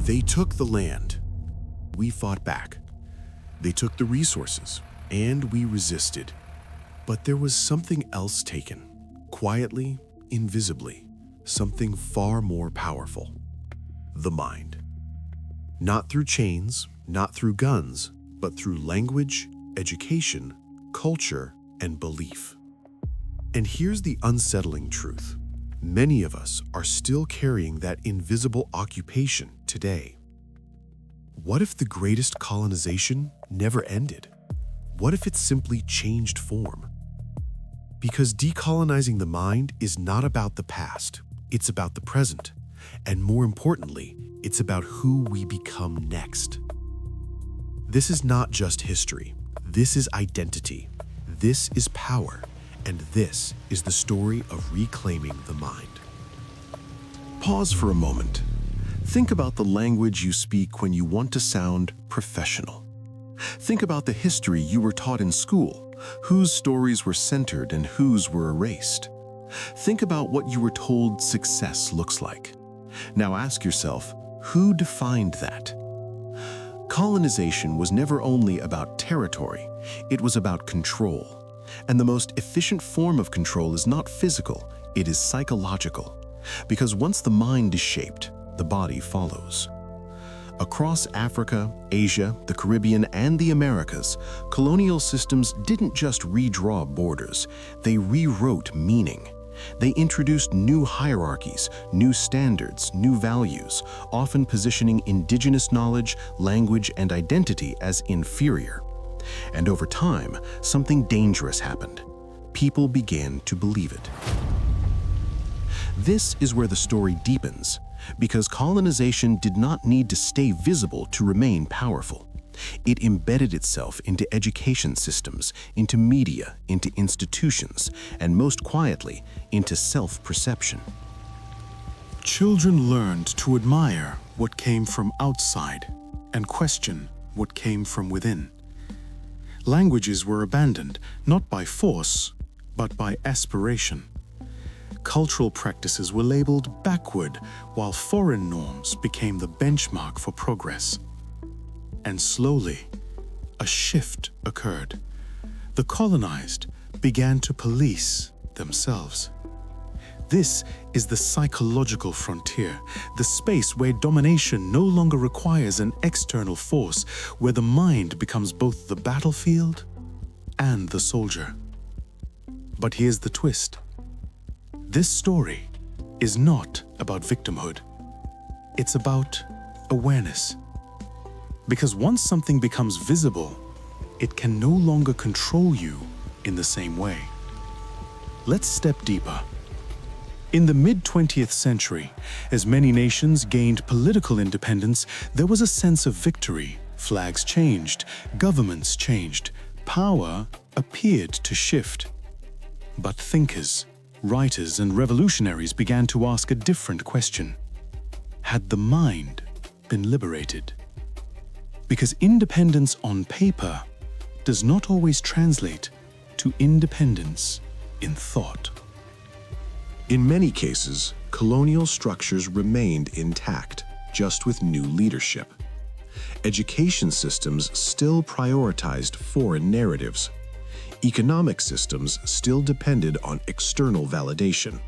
They took the land. We fought back. They took the resources, and we resisted. But there was something else taken, quietly, invisibly, something far more powerful: the mind. Not through chains, not through guns, but through language, education, culture, and belief. And here's the unsettling truth. Many of us are still carrying that invisible occupation today. What if the greatest colonization never ended? What if it simply changed form? Because decolonizing the mind is not about the past, it's about the present. And more importantly, it's about who we become next. This is not just history. This is identity. This is power. And this is the story of reclaiming the mind. Pause for a moment. Think about the language you speak when you want to sound professional. Think about the history you were taught in school, whose stories were centered and whose were erased. Think about what you were told success looks like. Now ask yourself, who defined that? Colonization was never only about territory, it was about control. And the most efficient form of control is not physical, it is psychological. Because once the mind is shaped, the body follows. Across Africa, Asia, the Caribbean, and the Americas, colonial systems didn't just redraw borders, they rewrote meaning. They introduced new hierarchies, new standards, new values, often positioning indigenous knowledge, language, and identity as inferior. And over time, something dangerous happened. People began to believe it. This is where the story deepens, because colonization did not need to stay visible to remain powerful. It embedded itself into education systems, into media, into institutions, and most quietly, into self-perception. Children learned to admire what came from outside and question what came from within. Languages were abandoned, not by force, but by aspiration. Cultural practices were labeled backward, while foreign norms became the benchmark for progress. And slowly, a shift occurred. The colonized began to police themselves. This is the psychological frontier, the space where domination no longer requires an external force, where the mind becomes both the battlefield and the soldier. But here's the twist. This story is not about victimhood. It's about awareness. Because once something becomes visible, it can no longer control you in the same way. Let's step deeper. In the mid-20th century, as many nations gained political independence, there was a sense of victory. Flags changed, governments changed, power appeared to shift. But thinkers, writers, and revolutionaries began to ask a different question. Had the mind been liberated? Because independence on paper does not always translate to independence in thought. In many cases, colonial structures remained intact, just with new leadership. Education systems still prioritized foreign narratives. Economic systems still depended on external validation.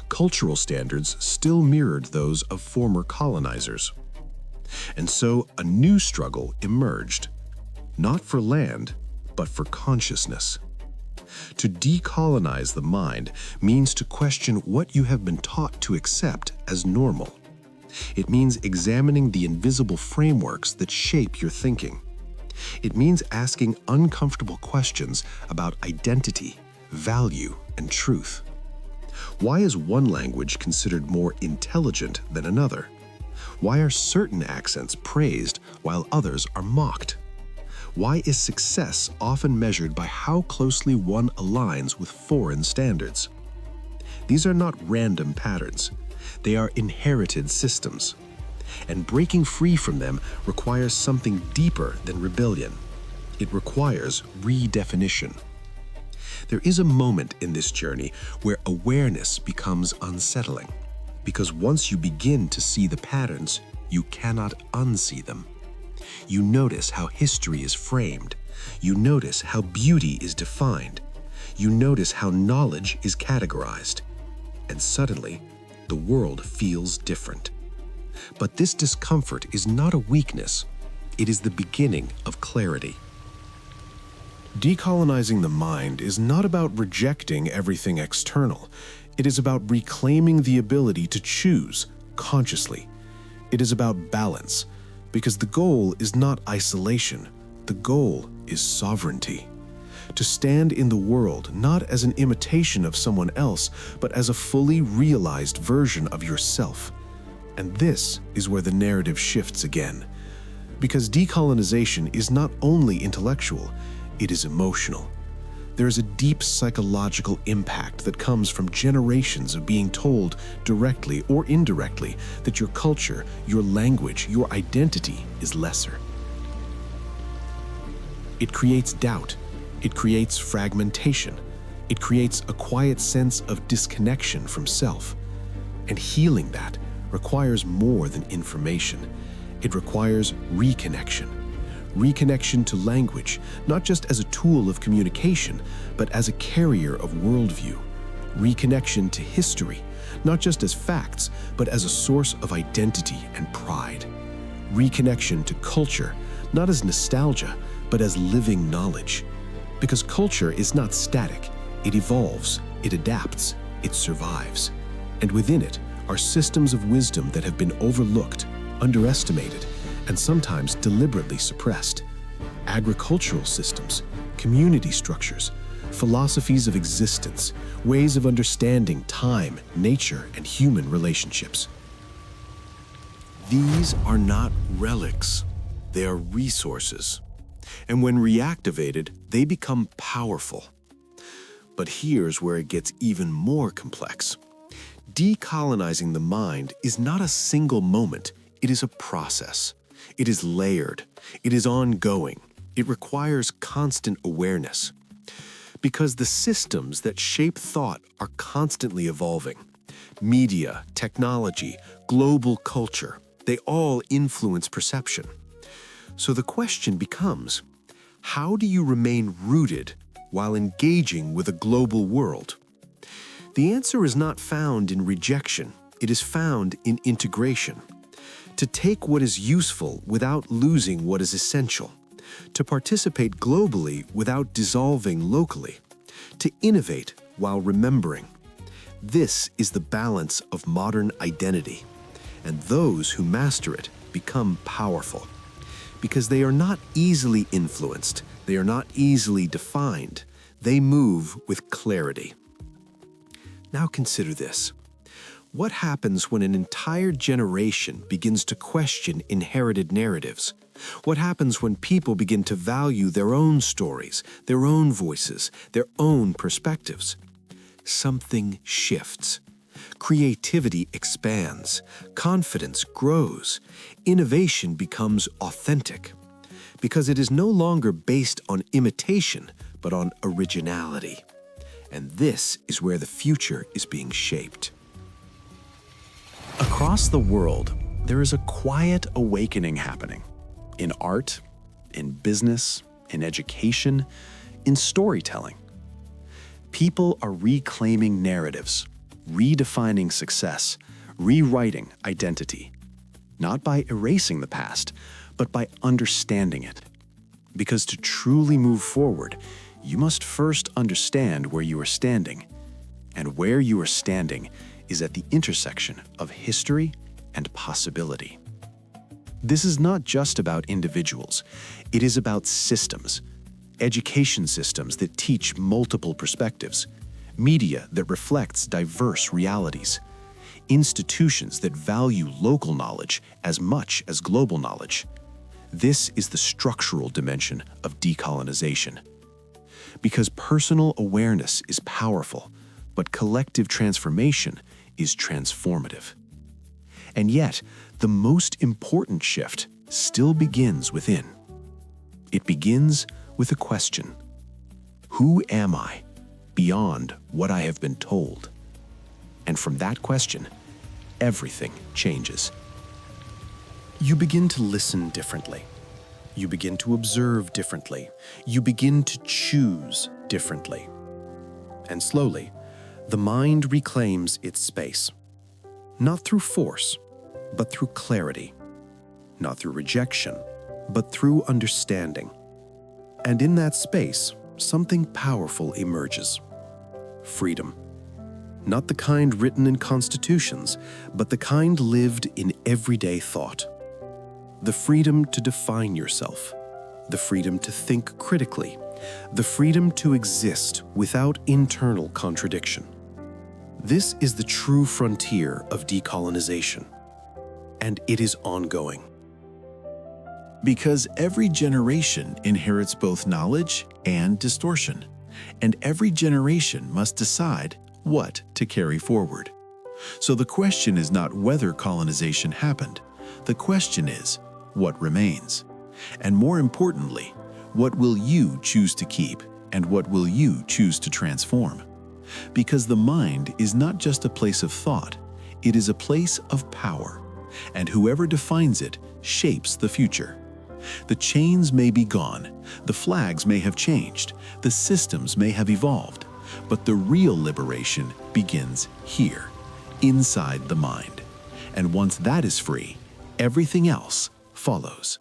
Cultural standards still mirrored those of former colonizers. And so a new struggle emerged, not for land, but for consciousness. To decolonize the mind means to question what you have been taught to accept as normal. It means examining the invisible frameworks that shape your thinking. It means asking uncomfortable questions about identity, value, and truth. Why is one language considered more intelligent than another? Why are certain accents praised while others are mocked? Why is success often measured by how closely one aligns with foreign standards? These are not random patterns. They are inherited systems. And breaking free from them requires something deeper than rebellion. It requires redefinition. There is a moment in this journey where awareness becomes unsettling. Because once you begin to see the patterns, You cannot unsee them. You notice how history is framed. You notice how beauty is defined. You notice how knowledge is categorized. And suddenly, the world feels different. But this discomfort is not a weakness. It is the beginning of clarity. Decolonizing the mind is not about rejecting everything external. It is about reclaiming the ability to choose consciously. It is about balance, because the goal is not isolation. The goal is sovereignty. To stand in the world not as an imitation of someone else, but as a fully realized version of yourself. And this is where the narrative shifts again. Because decolonization is not only intellectual, it is emotional. There is a deep psychological impact that comes from generations of being told, directly or indirectly, that your culture, your language, your identity is lesser. It creates doubt. It creates fragmentation. It creates a quiet sense of disconnection from self. And healing that requires more than information. It requires reconnection. Reconnection to language, not just as a tool of communication, but as a carrier of worldview. Reconnection to history, not just as facts, but as a source of identity and pride. Reconnection to culture, not as nostalgia, but as living knowledge. Because culture is not static. It evolves, it adapts, it survives. And within it are systems of wisdom that have been overlooked, underestimated, and sometimes deliberately suppressed. Agricultural systems, community structures, philosophies of existence, ways of understanding time, nature, and human relationships. These are not relics. They are resources. And when reactivated, they become powerful. But here's where it gets even more complex. Decolonizing the mind is not a single moment. It is a process. It is layered. It is ongoing. It requires constant awareness. Because the systems that shape thought are constantly evolving. Media, technology, global culture, they all influence perception. So the question becomes, how do you remain rooted while engaging with a global world? The answer is not found in rejection. It is found in integration. To take what is useful without losing what is essential. To participate globally without dissolving locally. To innovate while remembering. This is the balance of modern identity. And those who master it become powerful. Because they are not easily influenced. They are not easily defined. They move with clarity. Now consider this. What happens when an entire generation begins to question inherited narratives? What happens when people begin to value their own stories, their own voices, their own perspectives? Something shifts. Creativity expands. Confidence grows. Innovation becomes authentic. Because it is no longer based on imitation, but on originality. And this is where the future is being shaped. Across the world, there is a quiet awakening happening. In art, in business, in education, in storytelling. People are reclaiming narratives, redefining success, rewriting identity. Not by erasing the past, but by understanding it. Because to truly move forward, you must first understand where you are standing. And where you are standing is at the intersection of history and possibility. This is not just about individuals. It is about systems. Education systems that teach multiple perspectives. Media that reflects diverse realities. Institutions that value local knowledge as much as global knowledge. This is the structural dimension of decolonization. Because personal awareness is powerful, but collective transformation is transformative. And yet, the most important shift still begins within. It begins with a question. Who am I beyond what I have been told? And from that question, everything changes. You begin to listen differently. You begin to observe differently. You begin to choose differently. And slowly, the mind reclaims its space. Not through force, but through clarity. Not through rejection, but through understanding. And in that space, something powerful emerges. Freedom. Not the kind written in constitutions, but the kind lived in everyday thought. The freedom to define yourself, the freedom to think critically, the freedom to exist without internal contradiction. This is the true frontier of decolonization, and it is ongoing. Because every generation inherits both knowledge and distortion, and every generation must decide what to carry forward. So the question is not whether colonization happened. The question is, what remains? And more importantly, what will you choose to keep and what will you choose to transform? Because the mind is not just a place of thought, it is a place of power, and whoever defines it shapes the future. The chains may be gone, the flags may have changed, the systems may have evolved, but the real liberation begins here, inside the mind. And once that is free, everything else follows.